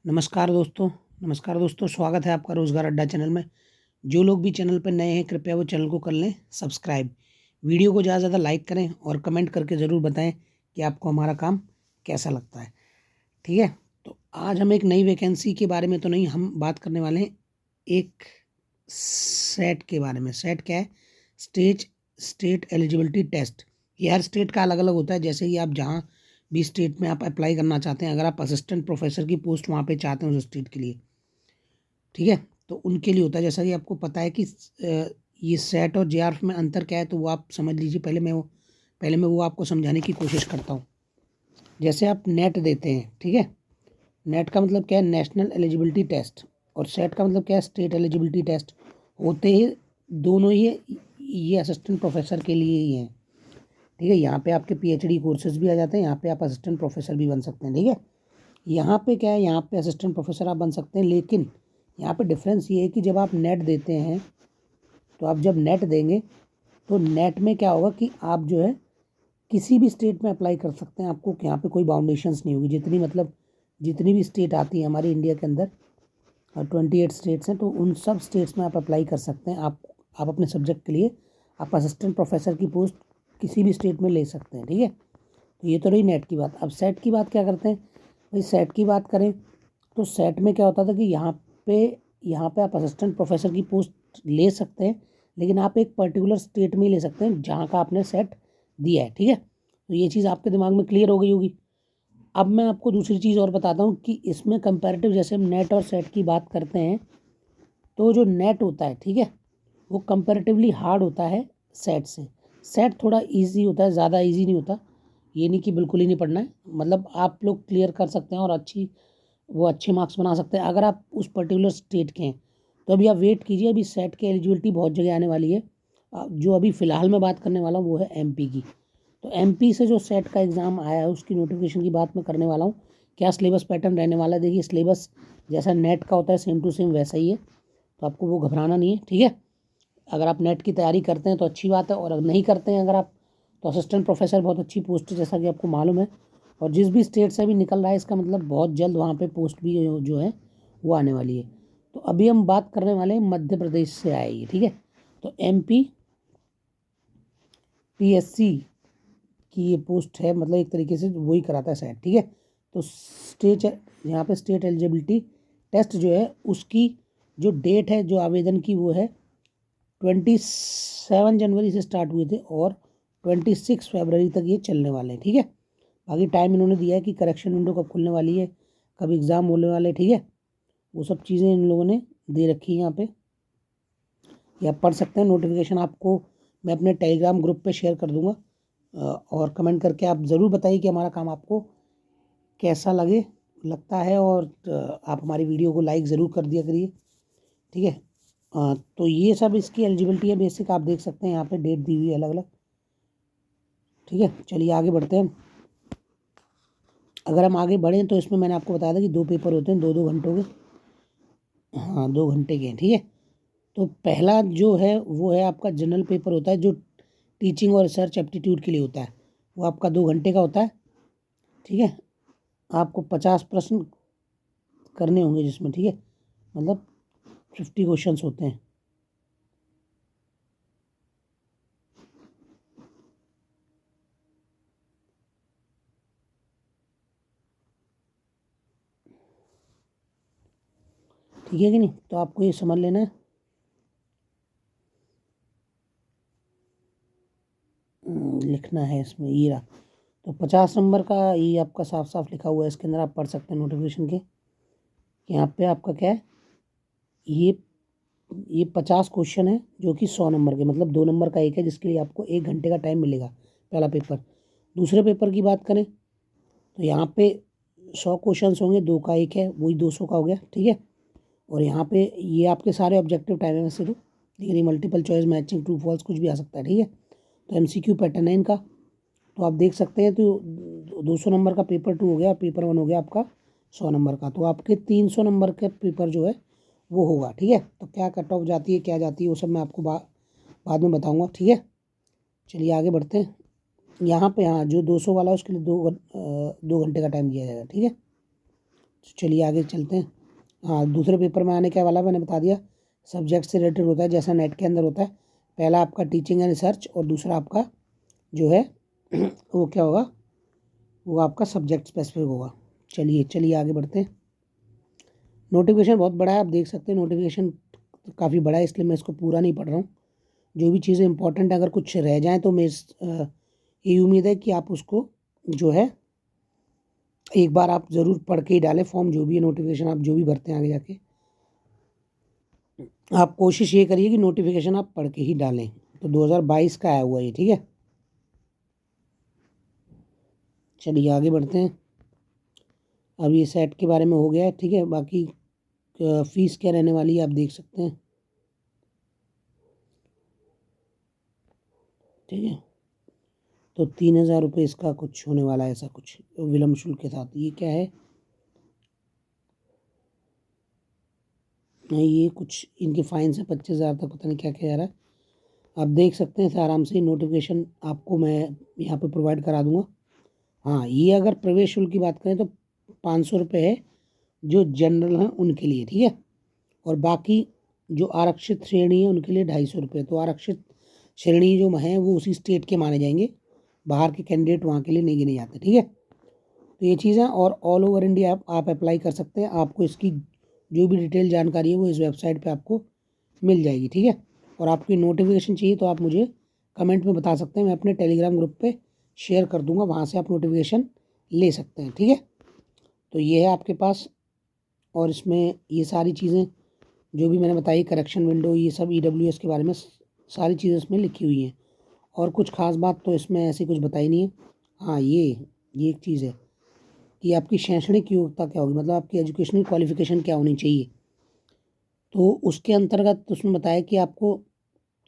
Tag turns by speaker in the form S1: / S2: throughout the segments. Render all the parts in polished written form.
S1: नमस्कार दोस्तों, स्वागत है आपका रोज़गार अड्डा चैनल में। जो लोग भी चैनल पर नए हैं कृपया वो चैनल को कर लें सब्सक्राइब। वीडियो को ज़्यादा से ज़्यादा लाइक करें और कमेंट करके ज़रूर बताएं कि आपको हमारा काम कैसा लगता है। ठीक है, तो आज हम एक नई वैकेंसी के बारे में तो नहीं, हम बात करने वाले हैं एक सेट के बारे में। सेट क्या है? State eligibility test. ये हर स्टेट का अलग अलग होता है। जैसे कि आप जहाँ भी स्टेट में आप अप्लाई करना चाहते हैं, अगर आप असिस्टेंट प्रोफेसर की पोस्ट वहाँ पे चाहते हैं उस स्टेट के लिए, ठीक है, तो उनके लिए होता है। जैसा कि आपको पता है कि ये सेट और जेआरएफ में अंतर क्या है, तो वो आप समझ लीजिए। पहले मैं वो आपको समझाने की कोशिश करता हूँ। जैसे आप नेट देते हैं, ठीक है, नेट का मतलब क्या है? National eligibility test. और सेट का मतलब क्या है? State eligibility test. होते ही दोनों ही ये असिस्टेंट प्रोफेसर के लिए ही हैं। ठीक है, यहाँ पे आपके पीएचडी कोर्सेज भी आ जाते हैं, यहाँ पे आप असिस्टेंट प्रोफेसर भी बन सकते हैं। ठीक है, यहाँ पे क्या है? यहाँ पे असिस्टेंट प्रोफेसर आप बन सकते हैं, लेकिन यहाँ पे डिफरेंस ये है कि जब आप नेट देते हैं, तो आप जब नेट देंगे तो नेट में क्या होगा कि आप जो है किसी भी स्टेट में अप्लाई कर सकते हैं। आपको यहाँ पे कोई बाउंडेशंस नहीं होगी। जितनी भी स्टेट आती है हमारे इंडिया के अंदर, 28 स्टेट्स हैं, तो उन सब स्टेट्स में आप अप्लाई कर सकते हैं। आप अपने सब्जेक्ट के लिए आप असिस्टेंट प्रोफेसर की पोस्ट किसी भी स्टेट में ले सकते हैं। ठीक है, तो ये तो रही नेट की बात। अब सेट की बात क्या करते हैं भाई? सेट की बात करें तो सेट में क्या होता था कि यहाँ पे आप असिस्टेंट प्रोफेसर की पोस्ट ले सकते हैं, लेकिन आप एक पर्टिकुलर स्टेट में ही ले सकते हैं जहाँ का आपने सेट दिया है। ठीक है, तो ये चीज़ आपके दिमाग में क्लियर हो गई होगी। अब मैं आपको दूसरी चीज़ और बताता हूँ कि इसमें कंपैरेटिव, जैसे हम नेट और सेट की बात करते हैं, तो जो नेट होता है, ठीक है, वो कंपैरेटिवली हार्ड होता है सेट से। सेट थोड़ा इजी होता है, ज़्यादा इजी नहीं होता। ये नहीं कि बिल्कुल ही नहीं पढ़ना है, मतलब आप लोग क्लियर कर सकते हैं और अच्छे मार्क्स बना सकते हैं अगर आप उस पर्टिकुलर स्टेट के हैं। तो अभी आप वेट कीजिए, अभी सेट की एलिजिबिलिटी बहुत जगह आने वाली है। जो अभी फ़िलहाल मैं बात करने वाला हूँ वो है एमपी की। तो एमपी से जो सेट का एग्ज़ाम आया है उसकी नोटिफिकेशन की बात मैं करने वाला हूँ। क्या सिलेबस पैटर्न रहने वाला है? देखिए, सिलेबस जैसा नेट का होता है सेम टू सेम वैसा ही है, तो आपको वो घबराना नहीं है। ठीक है, अगर आप नेट की तैयारी करते हैं तो अच्छी बात है, और अगर नहीं करते हैं अगर आप, तो असिस्टेंट प्रोफेसर बहुत अच्छी पोस्ट है जैसा कि आपको मालूम है। और जिस भी स्टेट से भी निकल रहा है, इसका मतलब बहुत जल्द वहाँ पे पोस्ट भी जो है वो आने वाली है। तो अभी हम बात करने वाले हैं मध्य प्रदेश से आएगी। ठीक है, तो एमपी पीएससी की ये पोस्ट है, मतलब एक तरीके से वही कराता है शायद। ठीक है, तो यहाँ पे स्टेट एलिजिबिलिटी टेस्ट जो है उसकी जो डेट है जो आवेदन की, वो है 27 जनवरी से स्टार्ट हुए थे और 26 फरवरी तक ये चलने वाले हैं। ठीक है, बाकी टाइम इन्होंने दिया है कि करेक्शन विंडो कब खुलने वाली है, कब एग्ज़ाम होने वाले हैं। ठीक है, वो सब चीज़ें इन लोगों ने दे रखी है यहाँ पे, ये आप पढ़ सकते हैं। नोटिफिकेशन आपको मैं अपने टेलीग्राम ग्रुप पे शेयर कर दूंगा, और कमेंट करके आप ज़रूर बताइए कि हमारा काम आपको कैसा लगता है, और आप हमारी वीडियो को लाइक ज़रूर कर दिया करिए। ठीक है, तो ये सब इसकी एलिजिबिलिटी है बेसिक, आप देख सकते हैं यहाँ पे डेट दी हुई है अलग अलग। ठीक है, चलिए आगे बढ़ते हैं। अगर हम आगे बढ़ें तो इसमें मैंने आपको बताया था कि 2 पेपर होते हैं, 2-2 घंटों के। हाँ, 2 घंटे के हैं। ठीक है, तो पहला जो है वो है आपका जनरल पेपर होता है, जो टीचिंग और रिसर्च एप्टीट्यूड के लिए होता है। वो आपका 2 घंटे का होता है। ठीक है, आपको 50 प्रश्न करने होंगे जिसमें, ठीक है, मतलब 50 क्वेश्चंस होते हैं। ठीक है कि नहीं? तो आपको ये समझ लेना है। लिखना है इसमें ये रहा। तो 50 नंबर का ये आपका साफ साफ लिखा हुआ है इसके अंदर, आप पढ़ सकते हैं नोटिफिकेशन के। यहाँ पे आपका क्या है, ये 50 क्वेश्चन है जो कि 100 नंबर के, मतलब 2 नंबर का एक है, जिसके लिए आपको 1 घंटे का टाइम मिलेगा, पहला पेपर। दूसरे पेपर की बात करें तो यहाँ पे 100 क्वेश्चन होंगे, 2 का 1 है, वही 200 का हो गया। ठीक है, और यहाँ पे ये आपके सारे ऑब्जेक्टिव टाइम है वैसे तो, लेकिन ये multiple choice, matching, true false कुछ भी आ सकता है। ठीक है, तो एमसीक्यू पैटर्न है इनका, तो आप देख सकते हैं। तो 200 नंबर का पेपर 2 हो गया, पेपर 1 हो गया आपका 100 नंबर का, तो आपके 300 नंबर का पेपर जो है वो होगा। ठीक है, तो क्या कट ऑफ जाती है, क्या जाती है, वो सब मैं आपको बाद में बताऊंगा। ठीक है, चलिए आगे बढ़ते हैं। यहाँ पे हाँ, जो 200 वाला है उसके लिए 2 घंटे का टाइम दिया जाएगा। ठीक है, चलिए आगे चलते हैं। हाँ, दूसरे पेपर में आने क्या वाला मैंने बता दिया, सब्जेक्ट से रिलेटेड होता है जैसा नेट के अंदर होता है। पहला आपका टीचिंग एंड रिसर्च और दूसरा आपका जो है वो क्या होगा, वो आपका सब्जेक्ट स्पेसिफिक होगा। चलिए आगे बढ़ते हैं। नोटिफिकेशन बहुत बड़ा है, आप देख सकते हैं नोटिफिकेशन काफ़ी बड़ा है, इसलिए मैं इसको पूरा नहीं पढ़ रहा हूँ। जो भी चीज़ें इंपॉर्टेंट अगर कुछ रह जाएँ तो मैं ये उम्मीद है कि आप उसको जो है एक बार आप ज़रूर पढ़ के ही डालें फॉर्म, जो भी है नोटिफिकेशन आप जो भी भरते हैं आगे जाके। आप कोशिश ये करिए कि नोटिफिकेशन आप पढ़ के ही डालें। तो 2022 का आया हुआ है, ठीक है। चलिए आगे बढ़ते हैं। अब ये सेट के बारे में हो गया है, ठीक है। बाकी फीस क्या रहने वाली है आप देख सकते हैं, ठीक है। तो 3,000 रुपये इसका कुछ होने वाला है, ऐसा कुछ विलम्ब शुल्क के साथ। ये क्या है, नहीं ये कुछ इनके फाइन से 25,000 तक पता नहीं क्या क्या जा रहा है। आप देख सकते हैं आराम से, नोटिफिकेशन आपको मैं यहाँ पे प्रोवाइड करा दूंगा। हाँ, ये अगर प्रवेश शुल्क की बात करें तो 500 रुपये है जो जनरल हैं उनके लिए, ठीक है। और बाकी जो आरक्षित श्रेणी है उनके लिए 250 रुपये। तो आरक्षित श्रेणी जो हैं वो उसी स्टेट के माने जाएंगे, बाहर के कैंडिडेट वहाँ के लिए नहीं गिने जाते, ठीक है। तो ये चीज़ें, और ऑल ओवर इंडिया आप अप्लाई कर सकते हैं। आपको इसकी जो भी डिटेल जानकारी है वो इस वेबसाइट पे आपको मिल जाएगी, ठीक है। और आपकी नोटिफिकेशन चाहिए तो आप मुझे कमेंट में बता सकते हैं, मैं अपने टेलीग्राम ग्रुप पे शेयर कर दूंगा, वहाँ से आप नोटिफिकेशन ले सकते हैं, ठीक है। तो ये है आपके पास, और इसमें ये सारी चीज़ें जो भी मैंने बताई, करेक्शन विंडो, ये सब EWS के बारे में सारी चीज़ें इसमें लिखी हुई हैं। और कुछ खास बात तो इसमें ऐसी कुछ बताई नहीं है। हाँ, ये एक चीज़ है कि आपकी शैक्षणिक योग्यता क्या होगी, मतलब आपकी एजुकेशनल क्वालिफिकेशन क्या होनी चाहिए। तो उसके अंतर्गत उसमें बताया कि आपको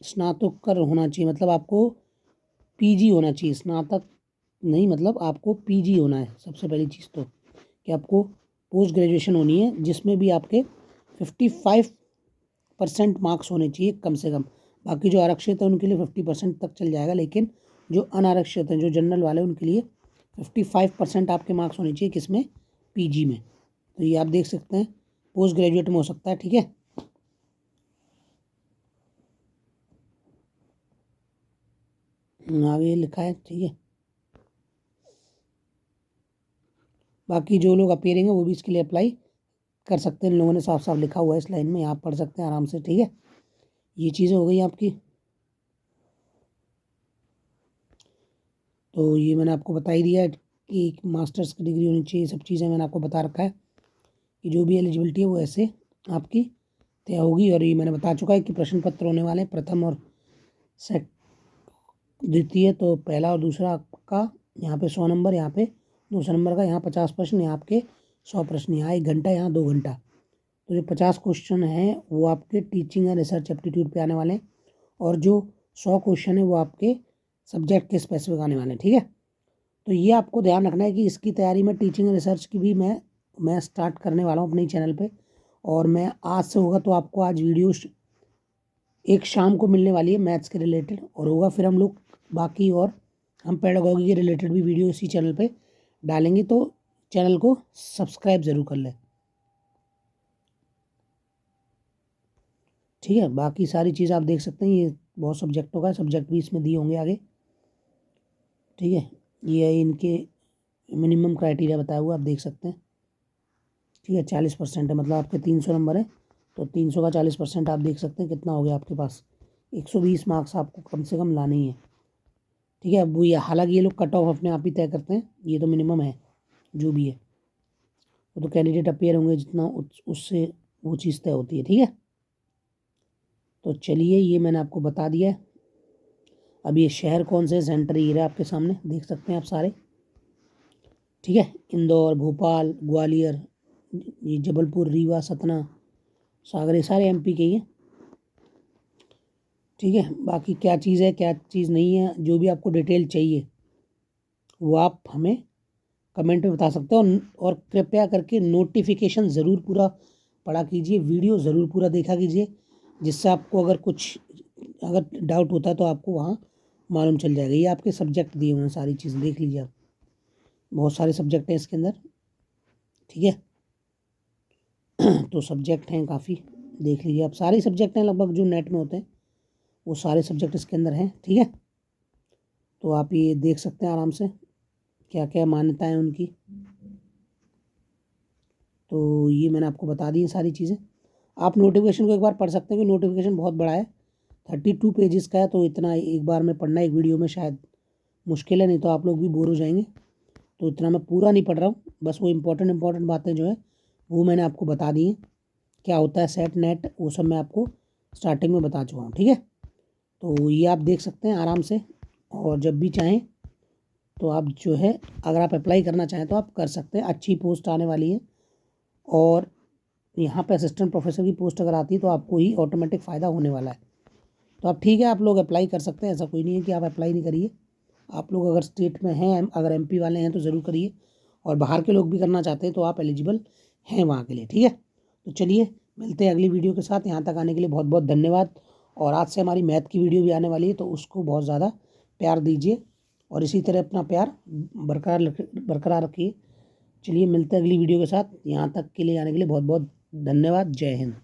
S1: स्नातकोत्तर होना चाहिए, मतलब आपको PG होना चाहिए, स्नातक नहीं, मतलब आपको PG होना है सबसे पहली चीज़ तो, कि आपको पोस्ट ग्रेजुएशन होनी है जिसमें भी आपके 55% मार्क्स होने चाहिए कम से कम। बाकी जो आरक्षित है उनके लिए 50% तक चल जाएगा, लेकिन जो अनारक्षित हैं, जो जनरल वाले, उनके लिए 55% आपके मार्क्स होने चाहिए, किसमें, PG में। तो ये आप देख सकते हैं पोस्ट ग्रेजुएट में हो सकता है, ठीक है। आगे लिखा है, ठीक है। बाकी जो लोग अपीयरिंग है वो भी इसके लिए अप्लाई कर सकते हैं, इन लोगों ने साफ साफ लिखा हुआ है इस लाइन में, आप पढ़ सकते हैं आराम से, ठीक है। ये चीज़ें हो गई आपकी। तो ये मैंने आपको बता ही दिया है कि एक मास्टर्स की डिग्री होनी चाहिए, सब चीज़ें मैंने आपको बता रखा है कि जो भी एलिजिबिलिटी है वो ऐसे आपकी तय होगी। और ये मैंने बता चुका है कि प्रश्न पत्र होने वाले हैं, प्रथम और द्वितीय, तो पहला और दूसरा का यहाँ पे 100 नंबर, यहाँ पे 200 नंबर का, यहाँ 50 प्रश्न, यहाँ आपके 100 प्रश्न, यहाँ 1 घंटा, यहाँ 2 घंटा। तो जो 50 क्वेश्चन हैं वो आपके टीचिंग एंड रिसर्च एप्टीट्यूड पे आने वाले हैं, और जो 100 क्वेश्चन है वो आपके सब्जेक्ट के स्पेसिफिक आने वाले हैं, ठीक है। तो ये आपको ध्यान रखना है कि इसकी तैयारी में टीचिंग एंड रिसर्च की भी मैं स्टार्ट करने वाला हूँ अपने चैनल पे। और मैं आज से होगा तो आपको आज वीडियो एक शाम को मिलने वाली है मैथ्स के रिलेटेड, और होगा फिर हम लोग बाकी, और हम पेडागोगी के रिलेटेड भी वीडियो इसी चैनल पे डालेंगे। तो चैनल को सब्सक्राइब ज़रूर कर लें, ठीक है। बाकी सारी चीज़ आप देख सकते हैं, ये बहुत सब्जेक्टों का, सब्जेक्ट भी इसमें दिए होंगे आगे, ठीक है। ये है इनके मिनिमम क्राइटेरिया बताया हुआ, आप देख सकते हैं, ठीक है। 40% है, मतलब आपके 300 नंबर है, तो 300 का 40% आप देख सकते हैं कितना हो गया आपके पास, 120 मार्क्स आपको कम से कम लाने ही है, ठीक है। अब वो ये, हालांकि ये लोग कट ऑफ अपने आप ही तय करते हैं, ये तो मिनिमम है जो भी है, वो तो कैंडिडेट अपेयर होंगे जितना उससे वो चीज़ तय होती है, ठीक है। तो चलिए, ये मैंने आपको बता दिया है। अब ये शहर कौन से, सेंटर ये रहा आपके सामने, देख सकते हैं आप सारे, ठीक है। इंदौर, भोपाल, ग्वालियर, ये जबलपुर, रीवा, सतना, सागर, ये सारे MP के ही हैं, ठीक है। बाकी क्या चीज़ है क्या चीज़ नहीं है, जो भी आपको डिटेल चाहिए वो आप हमें कमेंट में बता सकते हो। और कृपया करके नोटिफिकेशन ज़रूर पूरा पढ़ा कीजिए, वीडियो ज़रूर पूरा देखा कीजिए, जिससे आपको अगर कुछ अगर डाउट होता है तो आपको वहाँ मालूम चल जाएगा। ये आपके सब्जेक्ट दिए हुए हैं, सारी चीज़ें देख लीजिए आप, बहुत सारे सब्जेक्ट हैं इसके अंदर, ठीक है। तो सब्जेक्ट हैं काफ़ी, देख लीजिए आप, सारे सब्जेक्ट हैं लगभग जो नेट में होते हैं, वो सारे सब्जेक्ट इसके अंदर हैं। ठीक है, तो आप ये देख सकते हैं आराम से क्या क्या मान्यताएं उनकी। तो ये मैंने आपको बता दी सारी चीज़ें। आप नोटिफिकेशन को एक बार पढ़ सकते हैं कि नोटिफिकेशन बहुत बड़ा है, 32 पेजेस का है, तो इतना एक बार में पढ़ना एक वीडियो में शायद मुश्किल है, नहीं तो आप लोग भी बोर हो जाएंगे। तो इतना मैं पूरा नहीं पढ़ रहा हूँ, बस वो इम्पोर्टेंट बातें जो है वो मैंने आपको बता दी हैं। क्या होता है सेट नेट, वो सब मैं आपको स्टार्टिंग में बता चुका हूँ। ठीक है, तो ये आप देख सकते हैं आराम से, और जब भी चाहें तो आप जो है, अगर आप अप्लाई करना चाहें तो आप कर सकते हैं। अच्छी पोस्ट आने वाली है, और यहाँ पे असिस्टेंट प्रोफेसर की पोस्ट अगर आती है तो आपको ही ऑटोमेटिक फ़ायदा होने वाला है। तो आप ठीक है, आप लोग अप्लाई कर सकते हैं, ऐसा कोई नहीं है कि आप अप्लाई नहीं करिए। आप लोग अगर स्टेट में हैं, अगर एमपी वाले हैं तो ज़रूर करिए, और बाहर के लोग भी करना चाहते हैं तो आप एलिजिबल हैं वहाँ के लिए। ठीक है, तो चलिए मिलते हैं अगली वीडियो के साथ। यहाँ तक आने के लिए बहुत बहुत धन्यवाद। और आज से हमारी मैथ की वीडियो भी आने वाली है, तो उसको बहुत ज़्यादा प्यार दीजिए, और इसी तरह अपना प्यार बरकरार रखिए। चलिए मिलते हैं अगली वीडियो के साथ। यहाँ तक के लिए आने के लिए बहुत बहुत धन्यवाद। जय हिंद।